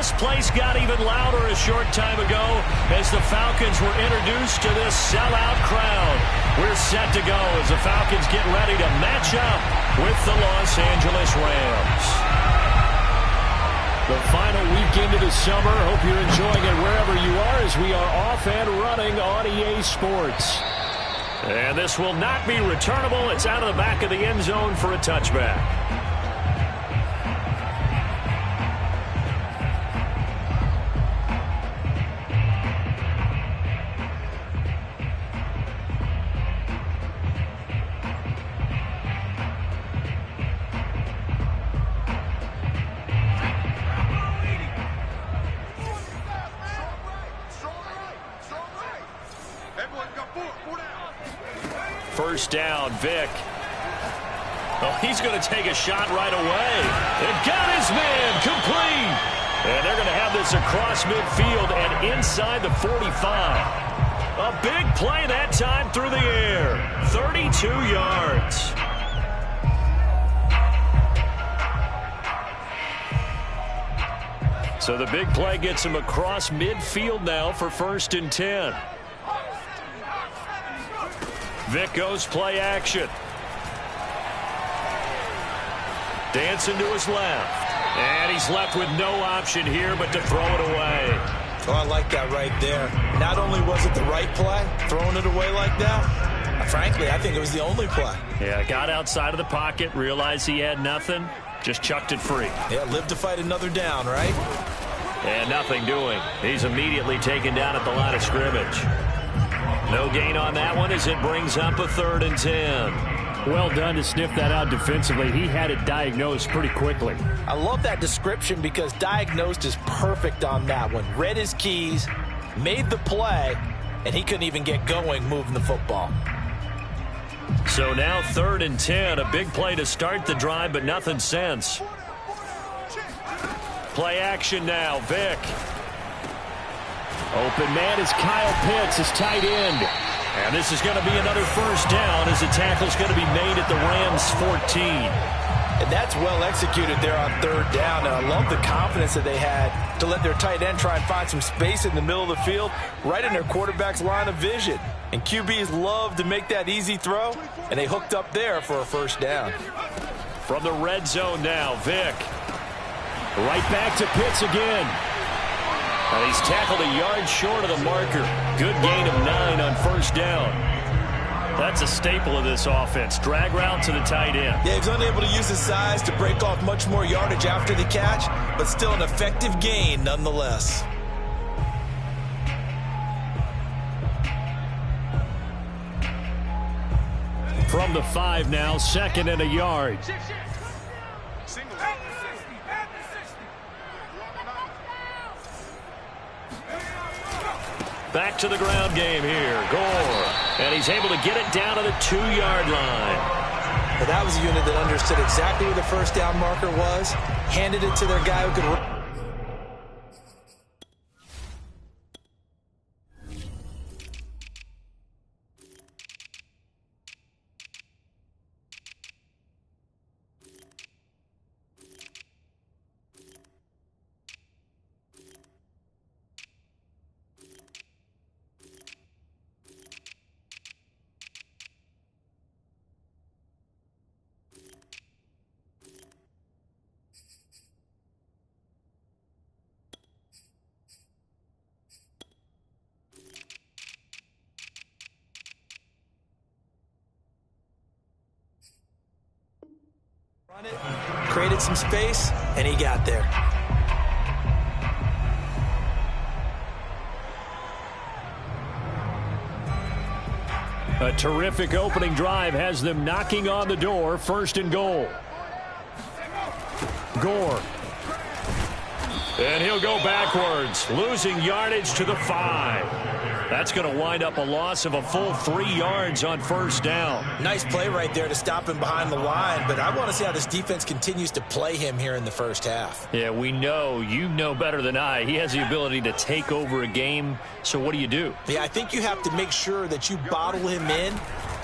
this place got even louder a short time ago as the Falcons were introduced to this sellout crowd. We're set to go as the Falcons get ready to match up with the Los Angeles Rams. The final weekend of the summer. Hope you're enjoying it wherever you are as we are off and running on EA Sports. And this will not be returnable. It's out of the back of the end zone for a touchback. First down, Vic. Oh, he's going to take a shot right away. It got his man complete. And they're going to have this across midfield and inside the 45. A big play that time through the air. 32 yards. So the big play gets him across midfield now for 1st and 10. Vic goes play action. Dancing to his left. And he's left with no option here but to throw it away. Oh, I like that right there. Not only was it the right play, throwing it away like that, frankly, I think it was the only play. Yeah, got outside of the pocket, realized he had nothing, just chucked it free. Yeah, live to fight another down, right? And nothing doing. He's immediately taken down at the line of scrimmage. No gain on that one as it brings up a 3rd and 10. Well done to sniff that out defensively. He had it diagnosed pretty quickly. I love that description because diagnosed is perfect on that one. Read his keys, made the play, and he couldn't even get going moving the football. So now 3rd and 10. A big play to start the drive, but nothing since. Play action now. Vic. Open man is Kyle Pitts, his tight end. And this is going to be another 1st down as the tackle's going to be made at the Rams 14. And that's well executed there on 3rd down. And I love the confidence that they had to let their tight end try and find some space in the middle of the field, right in their quarterback's line of vision. And QBs love to make that easy throw, and they hooked up there for a 1st down. From the red zone now, Vic. Right back to Pitts again. And he's tackled a yard short of the marker. Good gain of 9 on 1st down. That's a staple of this offense. Drag route to the tight end. Yeah, he's unable to use his size to break off much more yardage after the catch, but still an effective gain nonetheless. From the 5 now, 2nd and a yard. Back to the ground game here. Gore. And he's able to get it down to the 2-yard line. But that was a unit that understood exactly where the 1st down marker was, handed it to their guy who could... Created some space, and he got there. A terrific opening drive has them knocking on the door. 1st and goal. Gore. And he'll go backwards, losing yardage to the 5. That's going to wind up a loss of a full 3 yards on 1st down. Nice play right there to stop him behind the line, but I want to see how this defense continues to play him here in the 1st half. Yeah, we know. You know better than I. He has the ability to take over a game, so what do you do? Yeah, I think you have to make sure that you bottle him in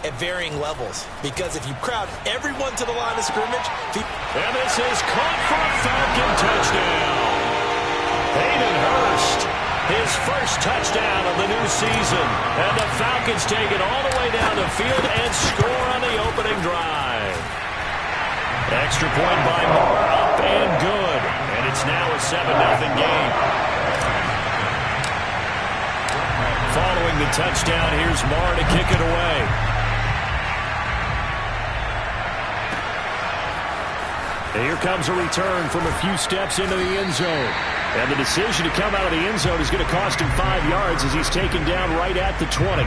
at varying levels, because if you crowd everyone to the line of scrimmage... And this is caught for a Falcon touchdown. his first touchdown of the new season. And the Falcons take it all the way down the field and score on the opening drive. Extra point by Lar, up and good. And it's now a 7-0 game. Following the touchdown, here's Lar to kick it away. And here comes a return from a few steps into the end zone. And the decision to come out of the end zone is going to cost him 5 yards as he's taken down right at the 20.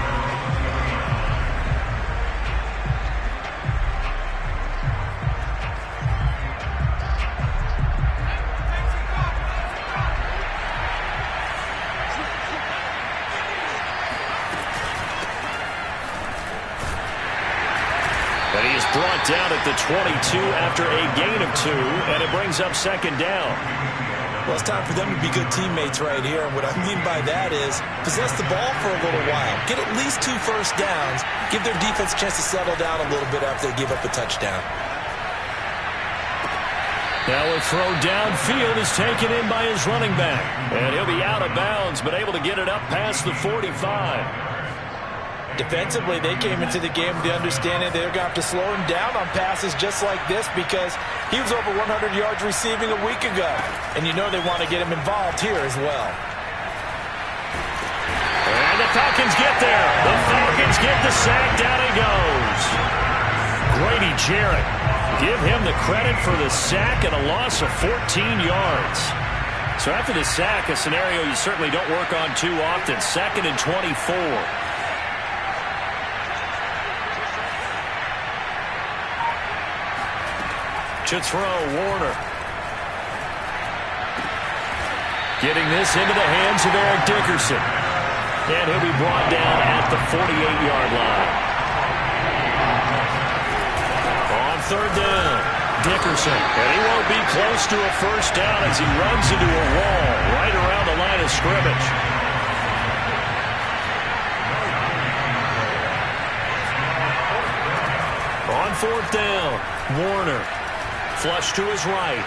But he is brought down at the 22 after a gain of 2, and it brings up second down. Well, it's time for them to be good teammates right here. And what I mean by that is possess the ball for a little while. Get at least 2 first downs. Give their defense a chance to settle down a little bit after they give up a touchdown. Now a throw downfield is taken in by his running back. And he'll be out of bounds, but able to get it up past the 45. Defensively, they came into the game with the understanding they're going to have to slow him down on passes just like this because he was over 100 yards receiving a week ago. And you know they want to get him involved here as well. And the Falcons get there. The Falcons get the sack. Down he goes. Grady Jarrett. Give him the credit for the sack and a loss of 14 yards. So after the sack, a scenario you certainly don't work on too often. 2nd and 24. To throw, Warner. Getting this into the hands of Eric Dickerson. And he'll be brought down at the 48-yard line. On 3rd down, Dickerson. And he won't be close to a first down as he runs into a wall right around the line of scrimmage. On 4th down, Warner. Flush to his right.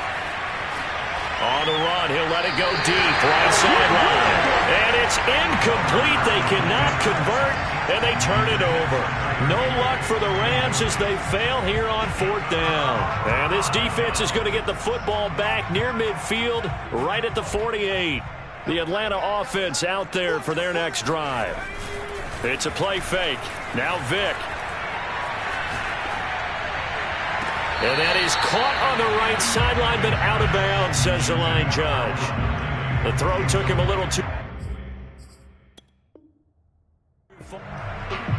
On the run, he'll let it go deep. Right sideline. And it's incomplete. They cannot convert, and they turn it over. No luck for the Rams as they fail here on 4th down. And this defense is going to get the football back near midfield, right at the 48. The Atlanta offense out there for their next drive. It's a play fake. Now Vick. And that is caught on the right sideline, but out of bounds, says the line judge. The throw took him a little too...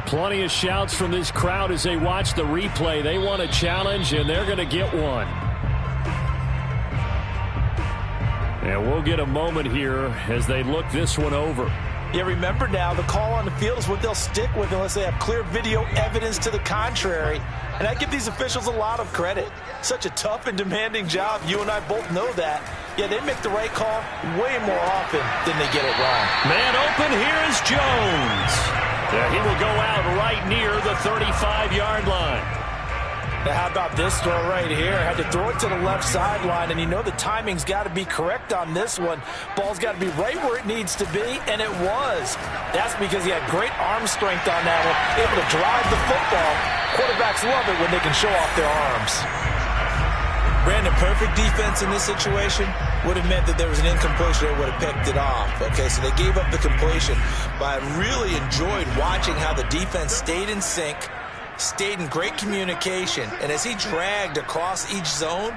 Plenty of shouts from this crowd as they watch the replay. They want a challenge, and they're going to get one. And we'll get a moment here as they look this one over. Yeah, remember now, the call on the field is what they'll stick with unless they have clear video evidence to the contrary. And I give these officials a lot of credit. Such a tough and demanding job. You and I both know that. Yeah, they make the right call way more often than they get it wrong. Man open, here is Jones. Yeah, he will go out right near the 35-yard line. Now, how about this throw right here? Had to throw it to the left sideline, and you know the timing's got to be correct on this one. Ball's got to be right where it needs to be, and it was. That's because he had great arm strength on that one, able to drive the football. Quarterbacks love it when they can show off their arms. Brandon, perfect defense in this situation would have meant that there was an incompletion. They would have picked it off. Okay, so they gave up the completion. But I really enjoyed watching how the defense stayed in sync, stayed in great communication, and as he dragged across each zone,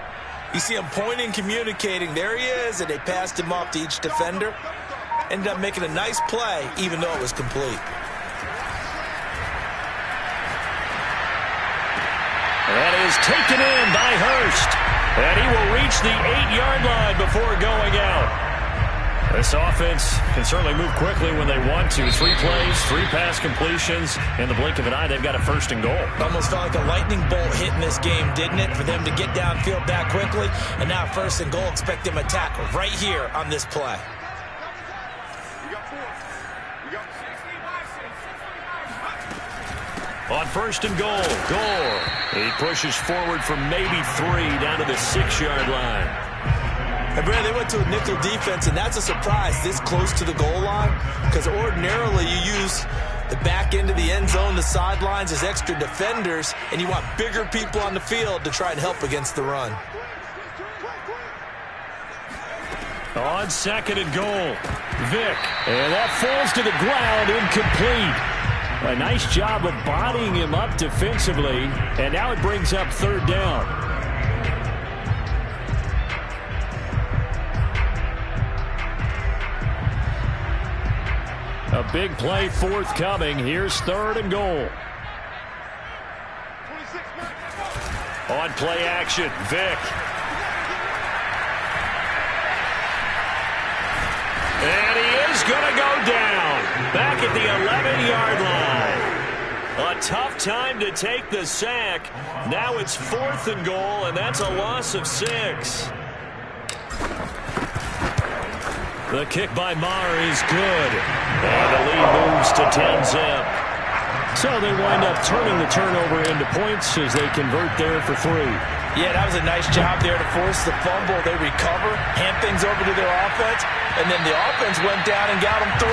you see him pointing, communicating. There he is, and they passed him off to each defender. Ended up making a nice play, even though it was complete. That is taken in by Hurst. And he will reach the 8-yard line before going out. This offense can certainly move quickly when they want to. 3 plays, 3 pass completions. In the blink of an eye, they've got a 1st and goal. Almost felt like a lightning bolt hit in this game, didn't it? For them to get downfield that quickly. And now 1st and goal, expect them to tackle right here on this play. On 1st and goal, Gore. He pushes forward for maybe 3 down to the 6-yard line. And Brad, they went to a nickel defense, and that's a surprise this close to the goal line, because ordinarily you use the back end of the end zone, the sidelines as extra defenders, and you want bigger people on the field to try and help against the run. On second and goal, Vick. And that falls to the ground, incomplete. A nice job of bodying him up defensively, and now it brings up third down. A big play forthcoming. Here's third and goal. On play action, Vick. And he is going to go down back at the 11-yard line. A tough time to take the sack. Now it's fourth and goal, and that's a loss of 6. The kick by Maher is good. And the lead moves to 10-zip. So they wind up turning the turnover into points as they convert there for 3. Yeah, that was a nice job there to force the fumble. They recover, hand things over to their offense, and then the offense went down and got them 3.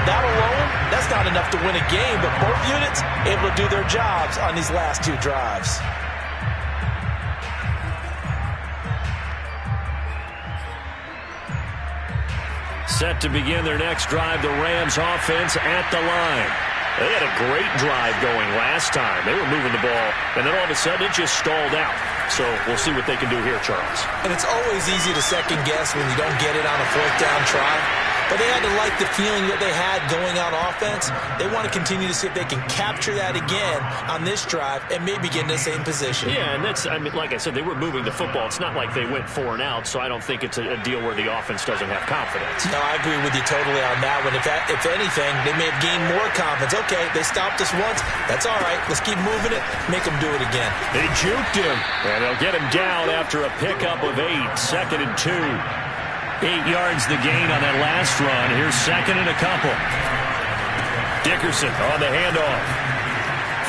That alone, that's not enough to win a game, but both units able to do their jobs on these last 2 drives. Set to begin their next drive, the Rams offense at the line. They had a great drive going last time. They were moving the ball, and then all of a sudden it just stalled out. So we'll see what they can do here, Charles. And it's always easy to second guess when you don't get it on a 4th down try. But they had to like the feeling that they had going on offense. They want to continue to see if they can capture that again on this drive and maybe get in the same position. Yeah, and that's, I mean, like I said, they were moving the football. It's not like they went 4 and out, so I don't think it's a deal where the offense doesn't have confidence. No, I agree with you totally on that one. If anything, they may have gained more confidence. Okay, they stopped us once. That's all right. Let's keep moving it. Make them do it again. They juked him, and they'll get him down after a pickup of 8, second and 2. 8 yards the gain on that last run. Here's second and a couple. Dickerson on the handoff.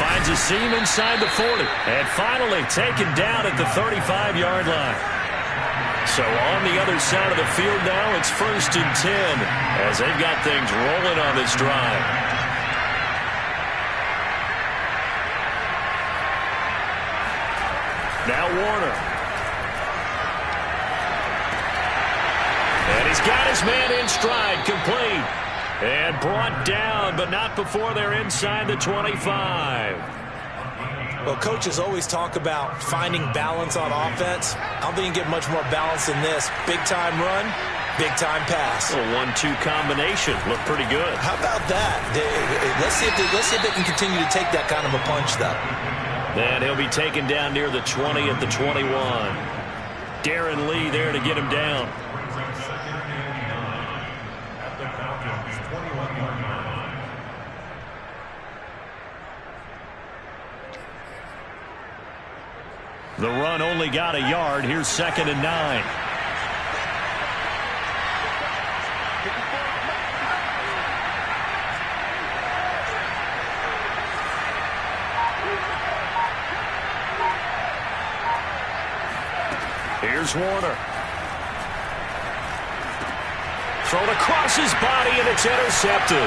Finds a seam inside the 40. And finally taken down at the 35-yard line. So on the other side of the field now, it's first and 10 as they've got things rolling on this drive. Now Warner. And he's got his man in stride, complete. And brought down, but not before they're inside the 25. Well, coaches always talk about finding balance on offense. I don't think you can get much more balance than this. Big-time run, big-time pass. A 1-2 combination. Looked pretty good. How about that? Let's see if they can continue to take that kind of a punch, though. And he'll be taken down near the 20 at the 21. Darren Lee there to get him down. The run only got a yard. Here's second and 9. Here's Warner. Thrown across his body, and it's intercepted.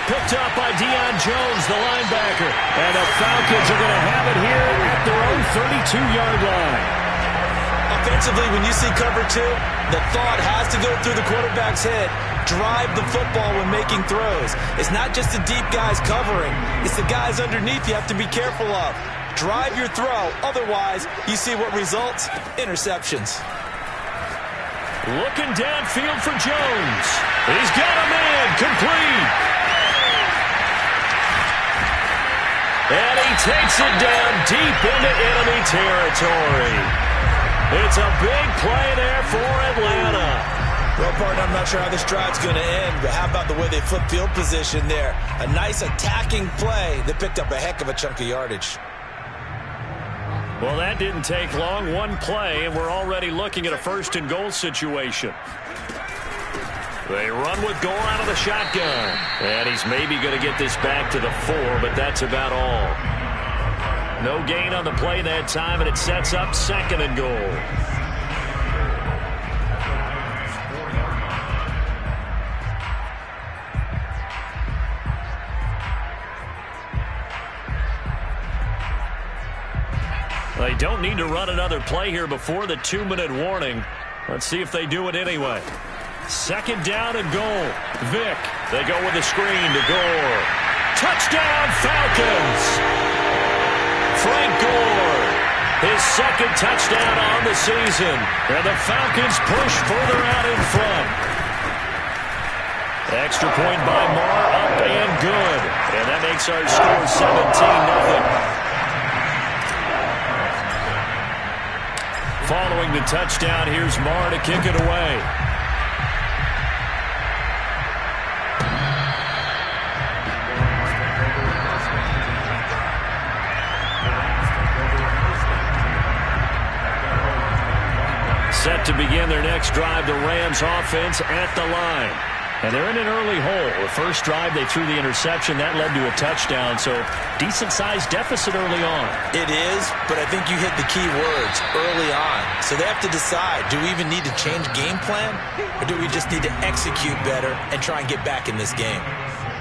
Picked up by Deion Jones, the linebacker. And the Falcons are going to have it here at their own 32-yard line. Offensively, when you see cover 2, the thought has to go through the quarterback's head. Drive the football when making throws. It's not just the deep guys covering. It's the guys underneath you have to be careful of. Drive your throw. Otherwise, you see what results? Interceptions. Looking downfield for Jones. He's got a man complete. And he takes it down deep into enemy territory. It's a big play there for Atlanta. Well, partner, I'm not sure how this drive's going to end, but how about the way they flip field position there? A nice attacking play that picked up a heck of a chunk of yardage. Well, that didn't take long. One play, and we're already looking at a first and goal situation. They run with Gore out of the shotgun. And he's maybe going to get this back to the 4, but that's about all. No gain on the play that time, and it sets up second and goal. don't need to run another play here before the 2-minute warning. Let's see if they do it anyway. 2nd down and goal. Vick. They go with a screen to Gore. Touchdown, Falcons! Frank Gore. His 2nd touchdown on the season. And the Falcons push further out in front. Extra point by Mar, up and good. And that makes our score 17-0. Following the touchdown, here's Mar to kick it away. Set to begin their next drive, the Rams offense at the line. And they're in an early hole. The first drive, they threw the interception. That led to a touchdown, so decent-sized deficit early on. It is, but I think you hit the key words, early on. So they have to decide, do we even need to change game plan, or do we just need to execute better and try and get back in this game?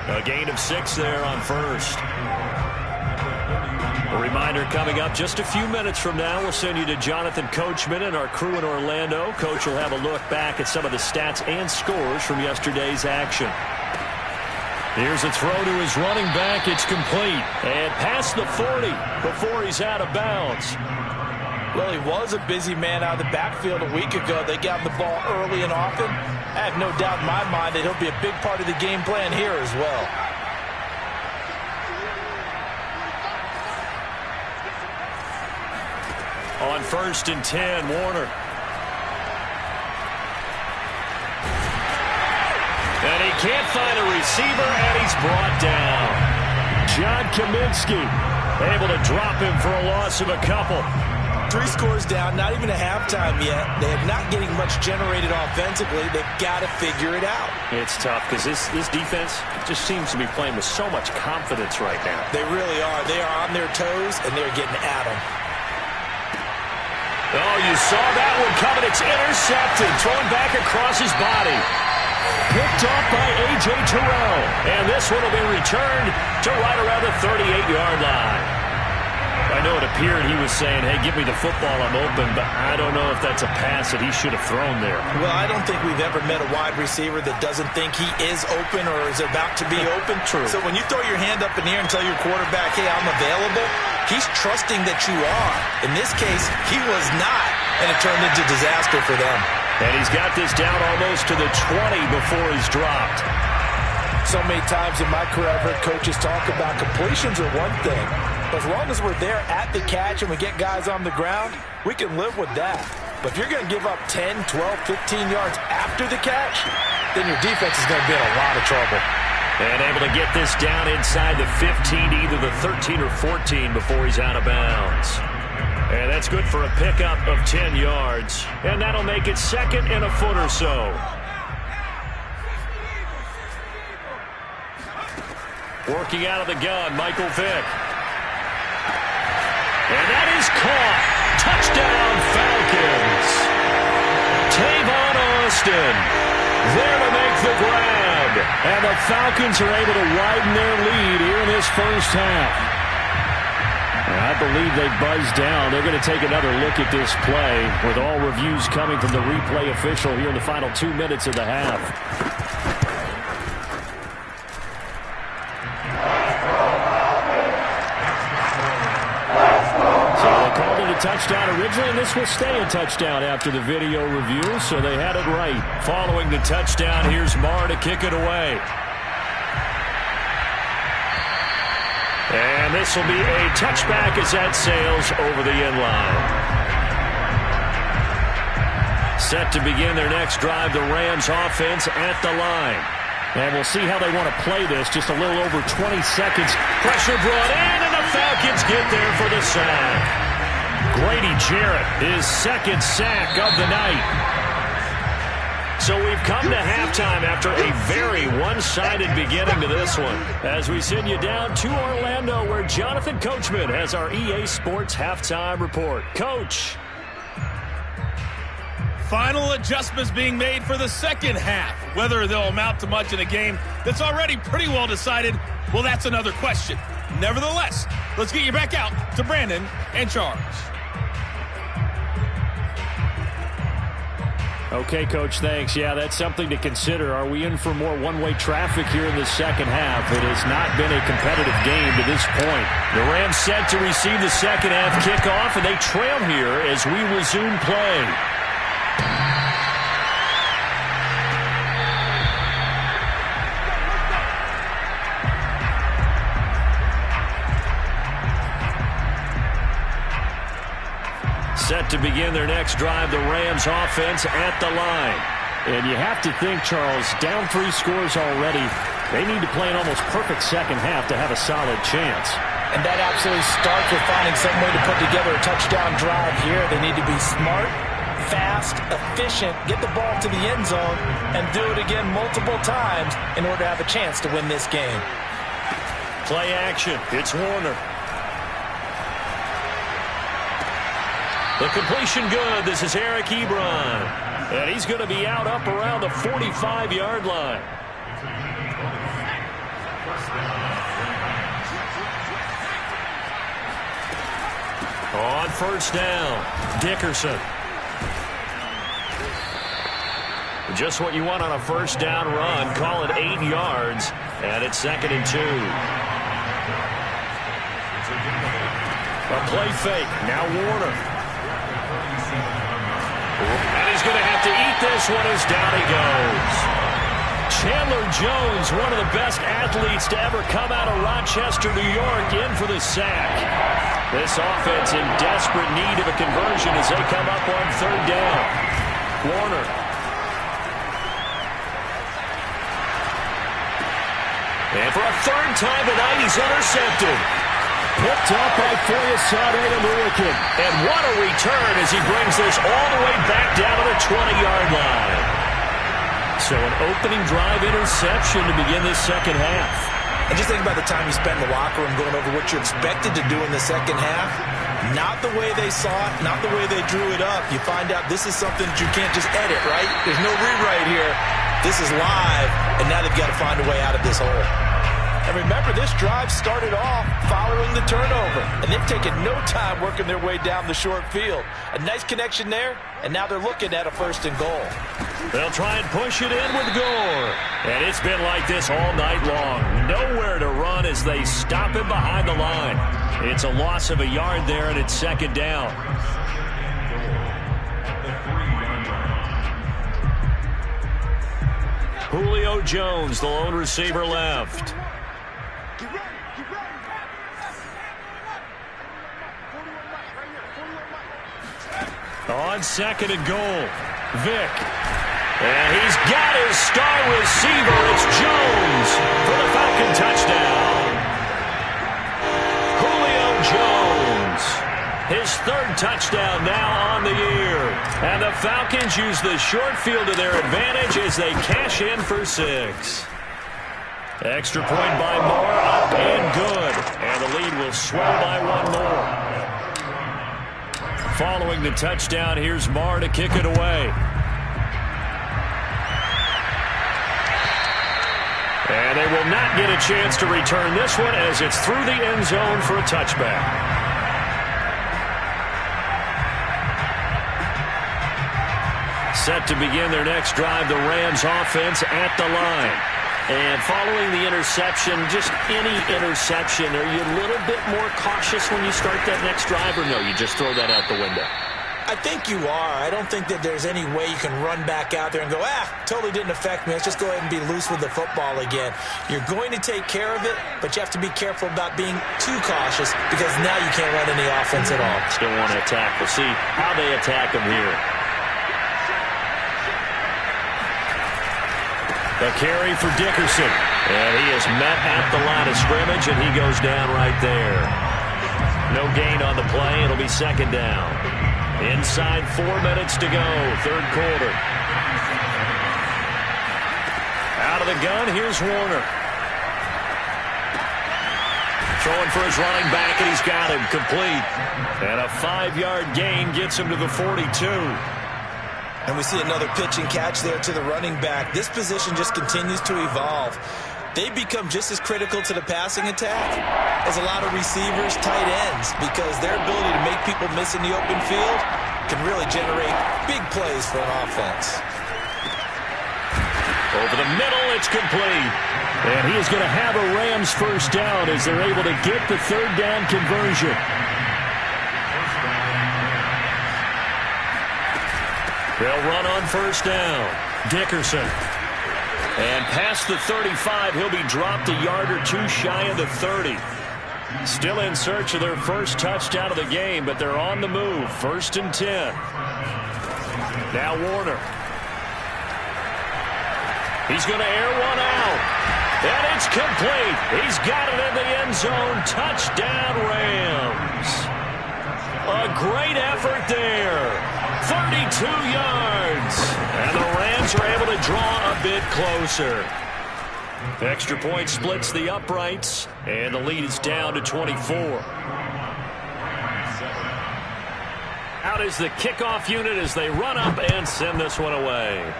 A gain of 6 there on first. A reminder coming up just a few minutes from now. We'll send you to Jonathan Coachman and our crew in Orlando. Coach will have a look back at some of the stats and scores from yesterday's action. Here's a throw to his running back. It's complete. And past the 40 before he's out of bounds. Well, he was a busy man out of the backfield a week ago. They got the ball early and often. I have no doubt in my mind that he'll be a big part of the game plan here as well. On 1st and 10, Warner. And he can't find a receiver, and he's brought down. John Kaminsky able to drop him for a loss of a couple. 3 scores down, not even a halftime yet. They are not getting much generated offensively. They've got to figure it out. It's tough because this defense just seems to be playing with so much confidence right now. They really are. They are on their toes, and they're getting at them. Oh, you saw that one coming. It's intercepted. Thrown back across his body. Picked off by A.J. Terrell. And this one will be returned to right around the 38-yard line. I know it appeared he was saying, hey, give me the football, I'm open, but I don't know if that's a pass that he should have thrown there. Well, I don't think we've ever met a wide receiver that doesn't think he is open or is about to be open. True. So when you throw your hand up in the air and tell your quarterback, hey, I'm available, he's trusting that you are. In this case, he was not, and it turned into disaster for them. And he's got this down almost to the 20 before he's dropped. So many times in my career, I've heard coaches talk about completions are one thing, but as long as we're there at the catch and we get guys on the ground, we can live with that. But if you're going to give up 10, 12, 15 yards after the catch, then your defense is going to be in a lot of trouble. And able to get this down inside the 15 to either the 13 or 14 before he's out of bounds. And that's good for a pickup of 10 yards. And that'll make it 2nd and a foot or so. Working out of the gun, Michael Vick. And that is caught. Touchdown, Falcons. Tavon Austin there to make the grab. And the Falcons are able to widen their lead here in this first half. And I believe they buzzed down. They're going to take another look at this play with all reviews coming from the replay official here in the final 2 minutes of the half. Touchdown originally, and this will stay a touchdown after the video review, so they had it right. Following the touchdown, here's Mar to kick it away. And this will be a touchback as that sails over the end line. Set to begin their next drive, the Rams offense at the line. And we'll see how they want to play this. Just a little over 20 seconds. Pressure brought in, and the Falcons get there for the sack. Grady Jarrett, his 2nd sack of the night. So we've come to halftime after a very one-sided beginning to this one. As we send you down to Orlando, where Jonathan Coachman has our EA Sports halftime report. Coach. Final adjustments being made for the second half. Whether they'll amount to much in a game that's already pretty well decided, well, that's another question. Nevertheless, let's get you back out to Brandon and Charles. Okay, Coach, thanks. Yeah, that's something to consider. Are we in for more one-way traffic here in the second half? It has not been a competitive game to this point. The Rams set to receive the second half kickoff, and they trail here as we resume play. Set to begin their next drive, the Rams offense at the line. And you have to think, Charles, down 3 scores already. They need to play an almost perfect second half to have a solid chance. And that absolutely starts with finding some way to put together a touchdown drive here. They need to be smart, fast, efficient, get the ball to the end zone, and do it again multiple times in order to have a chance to win this game. Play action. It's Warner. The completion good. This is Eric Ebron. And he's going to be out up around the 45-yard line. On first down, Dickerson. Just what you want on a first down run. Call it 8 yards. And it's 2nd and 2. A play fake. Now Warner. And he's going to have to eat this one as down he goes. Chandler Jones, one of the best athletes to ever come out of Rochester, New York, in for the sack. This offense in desperate need of a conversion as they come up on 3rd down. Warner. And for a 3rd time tonight, he's intercepted. Picked up by Foyesade American. And what a return as he brings this all the way back down to the 20-yard line. So an opening drive interception to begin this second half. And just think about the time you spend in the locker room going over what you're expected to do in the second half. Not the way they saw it, not the way they drew it up. You find out this is something that you can't just edit, right? There's no rewrite here. This is live, and now they've got to find a way out of this hole. And remember, this drive started off following the turnover, and they've taken no time working their way down the short field. A nice connection there, and now they're looking at a 1st and goal. They'll try and push it in with Gore. And it's been like this all night long. Nowhere to run as they stop him behind the line. It's a loss of a yard there, and it's 2nd down. Julio Jones, the lone receiver left. On 2nd and goal, Vick. And he's got his star receiver. It's Jones for the Falcon touchdown. Julio Jones, his 3rd touchdown now on the year. And the Falcons use the short field to their advantage as they cash in for 6. Extra point by Moore, up and good. And the lead will swell by 1 more. Following the touchdown, here's Marr to kick it away. And they will not get a chance to return this one as it's through the end zone for a touchback. Set to begin their next drive, the Rams offense at the line. And following the interception, just any interception, are you a little bit more cautious when you start that next drive, or no, you just throw that out the window? I think you are. I don't think that there's any way you can run back out there and go, totally didn't affect me. Let's just go ahead and be loose with the football again. You're going to take care of it, but you have to be careful about being too cautious because now you can't run any offense at all. Still want to attack. We'll see how they attack them here. A carry for Dickerson. And he is met at the line of scrimmage, and he goes down right there. No gain on the play. It'll be 2nd down. Inside 4 minutes to go, 3rd quarter. Out of the gun, here's Warner. Throwing for his running back, and he's got him complete. And a 5-yard gain gets him to the 42. And we see another pitch and catch there to the running back. This position just continues to evolve. They become just as critical to the passing attack as a lot of receivers, tight ends, because their ability to make people miss in the open field can really generate big plays for an offense. Over the middle, it's complete. And he is going to have a Rams first down as they're able to get the third down conversion. They'll run on first down. Dickerson. And past the 35, he'll be dropped a yard or two shy of the 30. Still in search of their first touchdown of the game, but they're on the move. 1st and 10. Now Warner. He's going to air one out. And it's complete. He's got it in the end zone. Touchdown, Rams. A great effort there. 32 yards. And the Rams are able to draw a bit closer. Extra point splits the uprights. And the lead is down to 24. Out is the kickoff unit as they run up and send this one away.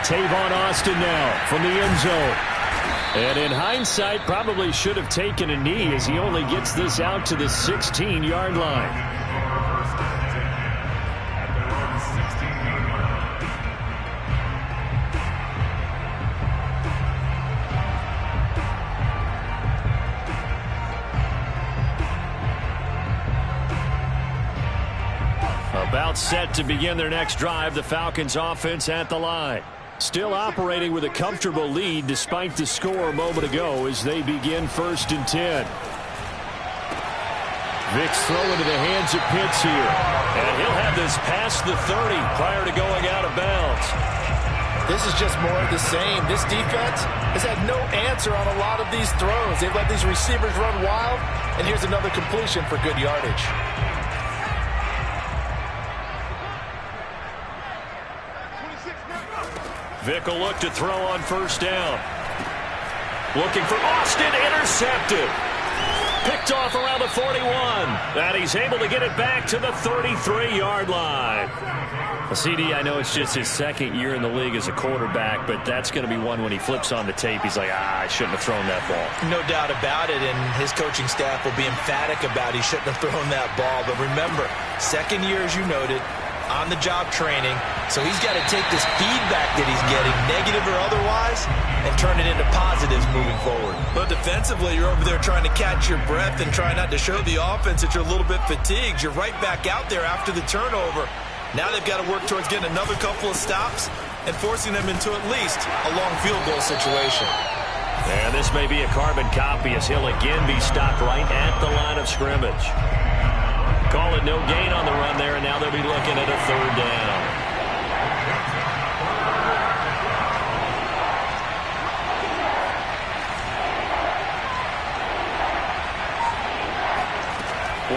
Tavon Austin now from the end zone. And in hindsight, probably should have taken a knee as he only gets this out to the 16-yard line. About set to begin their next drive, the Falcons offense at the line. Still operating with a comfortable lead despite the score a moment ago as they begin 1st and 10. Vick's throw into the hands of Pitts here. And he'll have this past the 30 prior to going out of bounds. This is just more of the same. This defense has had no answer on a lot of these throws. They've let these receivers run wild, and here's another completion for good yardage. Vick will look to throw on first down. Looking for Austin, intercepted. Picked off around the 41. And he's able to get it back to the 33-yard line. CD, I know it's just his second year in the league as a quarterback, but that's going to be one when he flips on the tape, he's like, I shouldn't have thrown that ball. No doubt about it, and his coaching staff will be emphatic about he shouldn't have thrown that ball. But remember, second year, as you noted, on-the-job training, so he's got to take this feedback that he's getting, negative or otherwise, and turn it into positives moving forward. But defensively, you're over there trying to catch your breath and try not to show the offense that you're a little bit fatigued. You're right back out there after the turnover. Now they've got to work towards getting another couple of stops and forcing them into at least a long field goal situation. And this may be a carbon copy as he'll again be stopped right at the line of scrimmage. Call it no gain on the run there, and now they'll be looking at a third down.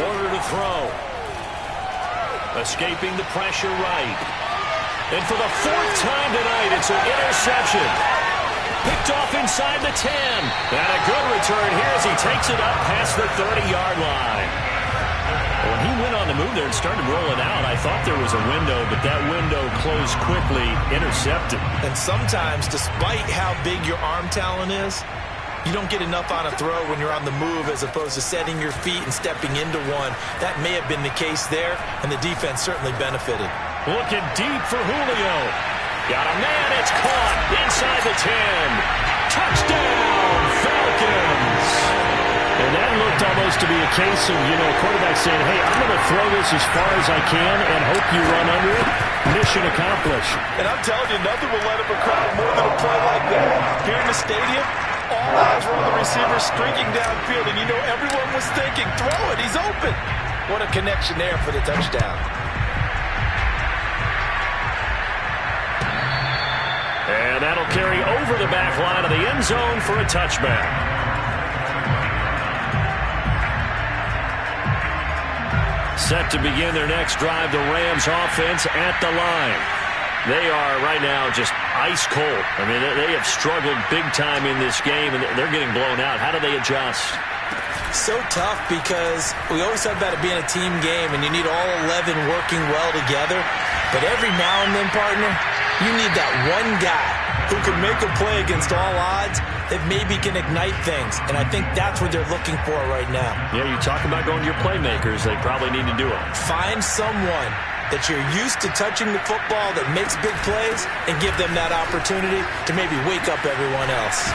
Order to throw. Escaping the pressure right. And for the 4th time tonight, it's an interception. Picked off inside the 10. And a good return here as he takes it up past the 30-yard line. When he went on the move there and started rolling out, I thought there was a window, but that window closed quickly, intercepted. And sometimes, despite how big your arm talent is, you don't get enough on a throw when you're on the move as opposed to setting your feet and stepping into one. That may have been the case there, and the defense certainly benefited. Looking deep for Julio. Got a man, it's caught inside the 10. Touchdown, Falcons. And that looked almost to be a case of, quarterback saying, hey, I'm going to throw this as far as I can and hope you run under it. Mission accomplished. And I'm telling you, nothing will let up a crowd more than a play like that. Here in the stadium, all eyes were on the receiver streaking downfield, and everyone was thinking, throw it, he's open. What a connection there for the touchdown. And that'll carry over the back line of the end zone for a touchback. Set to begin their next drive, the Rams offense at the line. They are right now just ice cold. I mean, they have struggled big time in this game, and they're getting blown out. How do they adjust? So tough because we always talk about it being a team game, and you need all 11 working well together. But every now and then, partner, you need that one guy who can make a play against all odds that maybe can ignite things. And I think that's what they're looking for right now. Yeah, you talk about going to your playmakers. They probably need to do it. Find someone that you're used to touching the football that makes big plays and give them that opportunity to maybe wake up everyone else.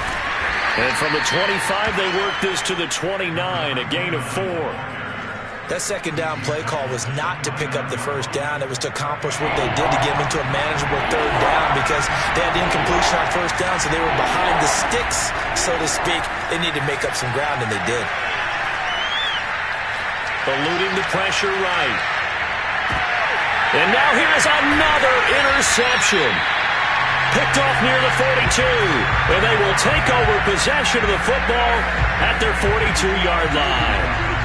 And from the 25, they work this to the 29, a gain of 4. That second down play call was not to pick up the first down. It was to accomplish what they did to get them into a manageable third down because they had incompletion on first down, so they were behind the sticks, so to speak. They needed to make up some ground, and they did. Eluding the pressure right. And now here's another interception. Picked off near the 42. And they will take over possession of the football at their 42-yard line.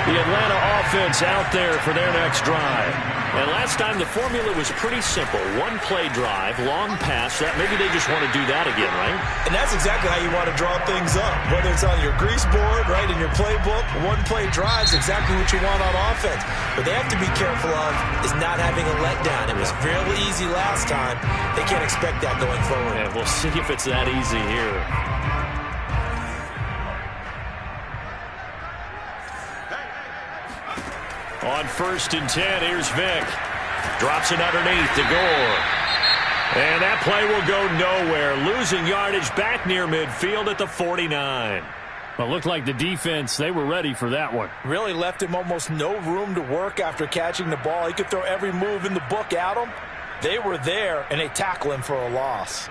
The Atlanta offense out there for their next drive. And last time the formula was pretty simple. One-play drive, long pass. That maybe they just want to do that again, right? And that's exactly how you want to draw things up. Whether it's on your grease board, right, in your playbook, one-play drive is exactly what you want on offense. What they have to be careful of is not having a letdown. It was fairly easy last time. They can't expect that going forward. Yeah, we'll see if it's that easy here. On 1st and 10, here's Vic. Drops it underneath to Gore. And that play will go nowhere. Losing yardage back near midfield at the 49. Well, it looked like the defense, they were ready for that one. Really left him almost no room to work after catching the ball. He could throw every move in the book at him. They were there, and they tackle him for a loss.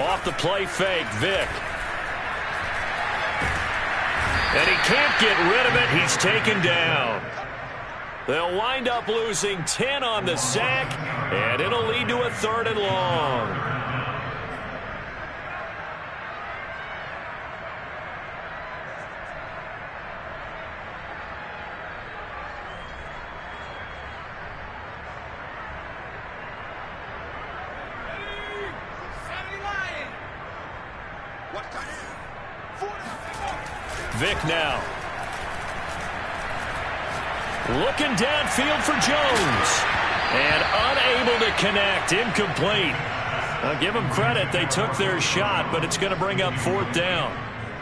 Off the play fake, Vic. And he can't get rid of it. He's taken down. They'll wind up losing 10 on the sack, and it'll lead to a 3rd and long. Vic now. Looking downfield for Jones. And unable to connect. Incomplete. I'll give them credit. They took their shot, but it's going to bring up 4th down.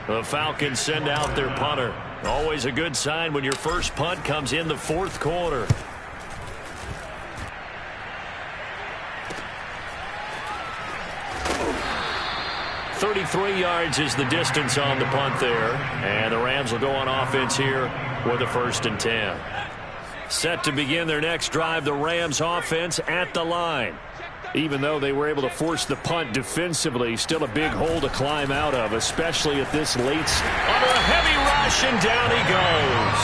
The Falcons send out their punter. Always a good sign when your first punt comes in the 4th quarter. .33 yards is the distance on the punt there. And the Rams will go on offense here with a 1st and 10. Set to begin their next drive, the Rams offense at the line. Even though they were able to force the punt defensively, still a big hole to climb out of, especially at this late. Under a heavy rush, and down he goes.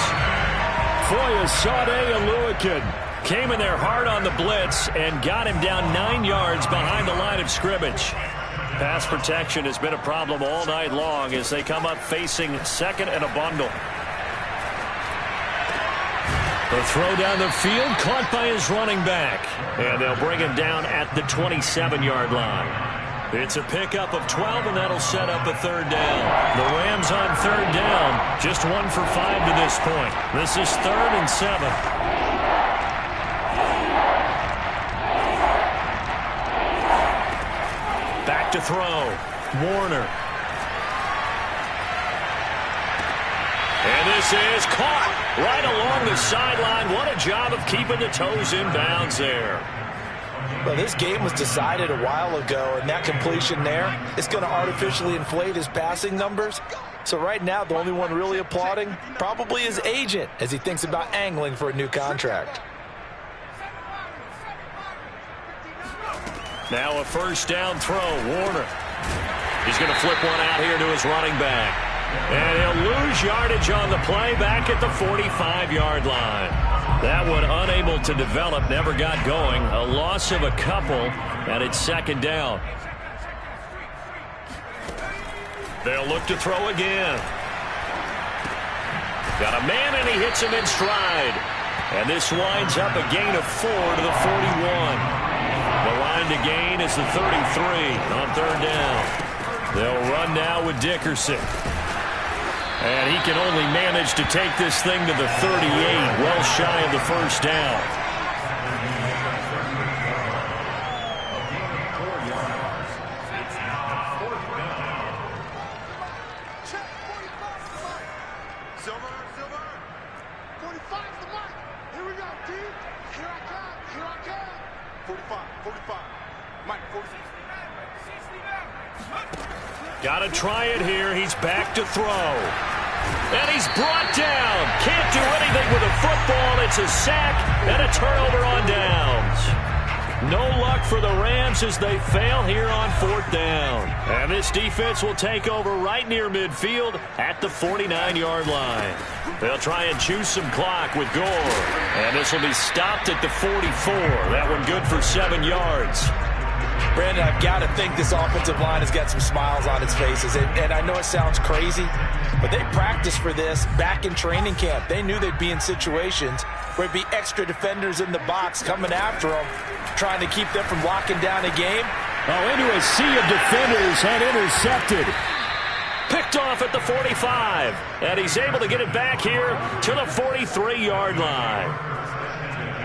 Foya Sade Aluakin came in there hard on the blitz and got him down 9 yards behind the line of scrimmage. Pass protection has been a problem all night long as they come up facing 2nd and a bundle. The throw down the field, caught by his running back. And they'll bring him down at the 27-yard line. It's a pickup of 12, and that'll set up a 3rd down. The Rams on 3rd down, just 1 for 5 to this point. This is 3rd and 7. Back to throw. Warner. And this is caught right along the sideline. What a job of keeping the toes in bounds there. Well, this game was decided a while ago, and that completion there is going to artificially inflate his passing numbers. So right now, the only one really applauding probably his agent as he thinks about angling for a new contract. Now a 1st down throw. Warner. He's going to flip one out here to his running back. And he'll lose yardage on the play back at the 45-yard line. That one unable to develop, never got going. A loss of a couple, and it's 2nd down. They'll look to throw again. Got a man, and he hits him in stride. And this winds up a gain of 4 to the 41. The line to gain is the 33 on 3rd down. They'll run now with Dickerson. And he can only manage to take this thing to the 38, well shy of the first down. Got to try it here. He's back to throw. And he's brought down. Can't do anything with a football. It's a sack and a turnover on downs. No luck for the Rams as they fail here on 4th down. And this defense will take over right near midfield at the 49-yard line. They'll try and choose some clock with Gore. And this will be stopped at the 44. That one good for 7 yards. Brandon, I've got to think this offensive line has got some smiles on its faces. And I know it sounds crazy, but they practiced for this back in training camp. They knew they'd be in situations where it'd be extra defenders in the box coming after them, trying to keep them from locking down a game. Oh, into a sea of defenders and intercepted. Picked off at the 45. And he's able to get it back here to the 43-yard line.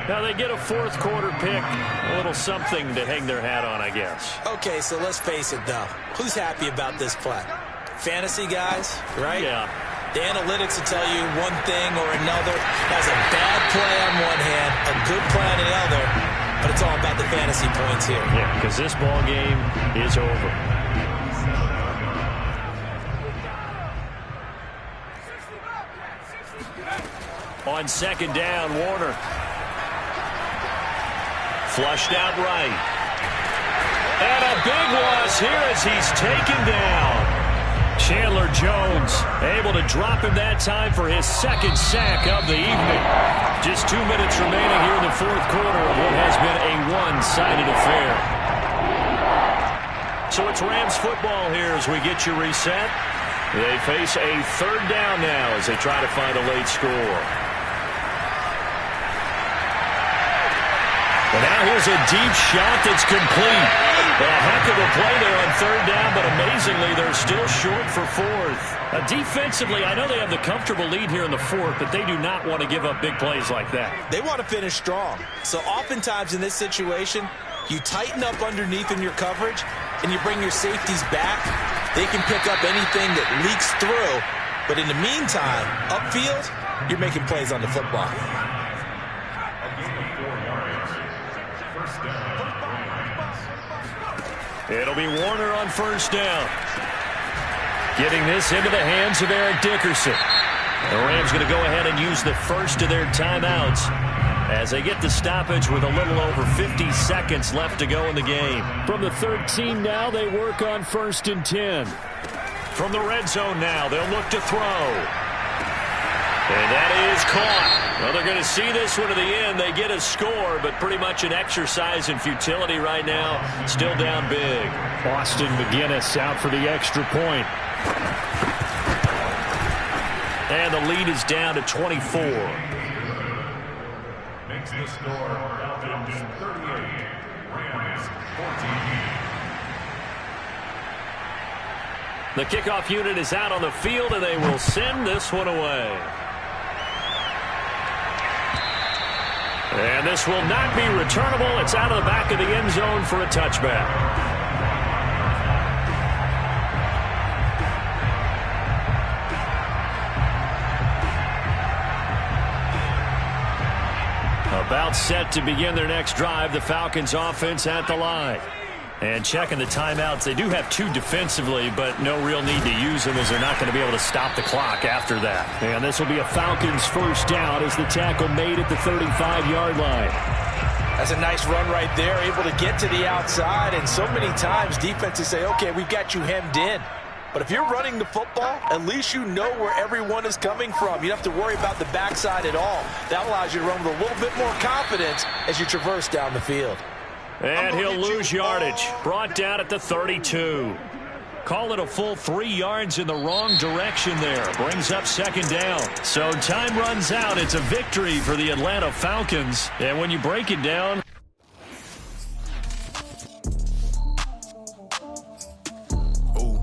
Now they get a 4th quarter pick, a little something to hang their hat on, I guess. Okay, so let's face it, though. Who's happy about this play? Fantasy guys, right? Yeah. The analytics will tell you one thing or another. Has a bad play on one hand, a good play on the other, but it's all about the fantasy points here. Yeah, because this ball game is over. On 2nd down, Warner. Flushed out right. And a big loss here as he's taken down. Chandler Jones able to drop him that time for his 2nd sack of the evening. Just 2 minutes remaining here in the 4th quarter of what has been a one-sided affair. So it's Rams football here as we get you reset. They face a 3rd down now as they try to find a late score. And now here's a deep shot that's complete. A heck of a play there on 3rd down, but amazingly, they're still short for 4th. Defensively, I know they have the comfortable lead here in the 4th, but they do not want to give up big plays like that. They want to finish strong. So oftentimes in this situation, you tighten up underneath in your coverage, and you bring your safeties back. They can pick up anything that leaks through. But in the meantime, upfield, you're making plays on the football. It'll be Warner on 1st down. Getting this into the hands of Eric Dickerson. The Rams going to go ahead and use the first of their timeouts as they get the stoppage with a little over 50 seconds left to go in the game. From the 13 now, they work on 1st and 10. From the red zone now, they'll look to throw. And that is caught. Well, they're going to see this one to the end. They get a score, but pretty much an exercise in futility right now. Still down big. Austin McGinnis out for the extra point. And the lead is down to 24. Makes the score Falcons 38, Rams 14. The kickoff unit is out on the field, and they will send this one away. And this will not be returnable. It's out of the back of the end zone for a touchback. About set to begin their next drive, the Falcons offense at the line. And checking the timeouts, they do have 2 defensively, but no real need to use them as they're not going to be able to stop the clock after that. And this will be a Falcons 1st down as the tackle made at the 35-yard line. That's a nice run right there, able to get to the outside. And so many times defenses say, okay, we've got you hemmed in. But if you're running the football, at least you know where everyone is coming from. You don't have to worry about the backside at all. That allows you to run with a little bit more confidence as you traverse down the field. And he'll lose yardage. Brought down at the 32. Call it a full 3 yards in the wrong direction there. Brings up 2nd down. So time runs out. It's a victory for the Atlanta Falcons. And when you break it down,